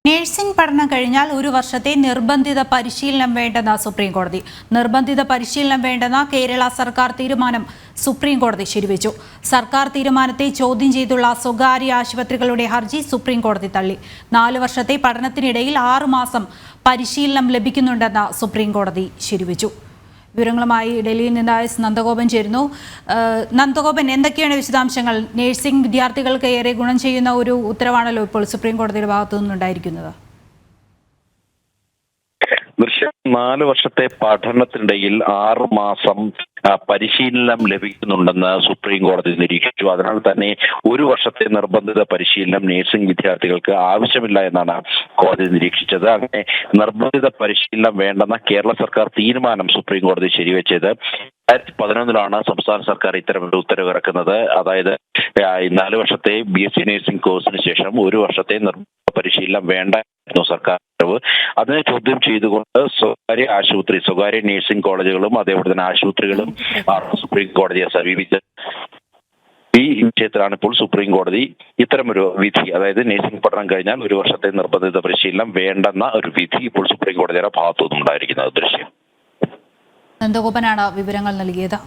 Nursing പഠനം കഴിഞ്ഞാൽ ഒരു വർഷത്തെ നിർബന്ധിത പരിശീലനം വേണ്ടെന്ന സുപ്രീംകോടതി. നിർബന്ധിത പരിശീലനം വേണ്ടെന്ന കേരള സർക്കാർ തീരുമാനം സുപ്രീംകോടതി ശരിവെച്ചു. സർക്കാർ തീരുമാനത്തെ ചോദ്യം ചെയ്തുള്ള സ്വകാര്യ ആശുപത്രികളുടെ ഹർജി സുപ്രീംകോടതി തള്ളി. 4 വർഷത്തെ പഠനത്തിനിടയിൽ 6 മാസം പരിശീലനം ലഭിക്കുന്നുണ്ടെന്ന് സുപ്രീംകോടതി ശരിവെച്ചു. വിവരങ്ങളുമായി ഡൽഹിയിൽ നിന്ന് എസ് നന്ദഗോപൻ ചേരുന്നു. നന്ദഗോപൻ, എന്തൊക്കെയാണ് വിശദാംശങ്ങൾ? നഴ്സിംഗ് വിദ്യാർത്ഥികൾക്ക് ഏറെ ഗുണം ചെയ്യുന്ന ഒരു ഉത്തരവാണല്ലോ ഇപ്പോൾ സുപ്രീം കോടതിയുടെ ഭാഗത്തു നിന്നുണ്ടായിരിക്കുന്നത്. 4 വർഷത്തെ പഠനത്തിനിടയിൽ 6 മാസം പരിശീലനം ലഭിക്കുന്നുണ്ടെന്ന് സുപ്രീം കോടതി നിരീക്ഷിച്ചു. അതിനാൽ തന്നെ 1 വർഷത്തെ നിർബന്ധിത പരിശീലനം നഴ്സിംഗ് വിദ്യാർത്ഥികൾക്ക് ആവശ്യമില്ല എന്നാണ് കോടതി നിരീക്ഷിച്ചത്. അങ്ങനെ നിർബന്ധിത പരിശീലനം വേണ്ടെന്ന കേരള സർക്കാർ തീരുമാനം സുപ്രീം കോടതി ശരിവെച്ചത് 2011 സംസ്ഥാന സർക്കാർ ഇത്തരമൊരു ഉത്തരവ് ഇറക്കുന്നത്. അതായത് 4 വർഷത്തെ BSc നഴ്സിംഗ് കോഴ്സിന് ശേഷം 1 വർഷത്തെ നിർബന്ധിത പരിശീലനം വേണ്ട സർക്കാർ ഉത്തരവ്. അതിനെ ചോദ്യം ചെയ്തുകൊണ്ട് സ്വകാര്യ നഴ്സിംഗ് കോളേജുകളും അതേപോലെ തന്നെ ആശുപത്രികളും സുപ്രീം കോടതിയെ സമീപിച്ചത്. ഈ വിഷയത്തിലാണ് ഇപ്പോൾ സുപ്രീം കോടതി ഇത്തരമൊരു വിധി, അതായത് നഴ്സിംഗ് പഠനം കഴിഞ്ഞാൽ 1 വർഷത്തെ നിർബന്ധിത പരിശീലനം വേണ്ടെന്ന ഒരു വിധി ഇപ്പോൾ സുപ്രീം കോടതിയുടെ ഭാഗത്തുനിന്നുണ്ടായിരിക്കുന്നത്. ദൃശ്യം നന്ദഗോപനാണ് വിവരങ്ങൾ നൽകിയത്.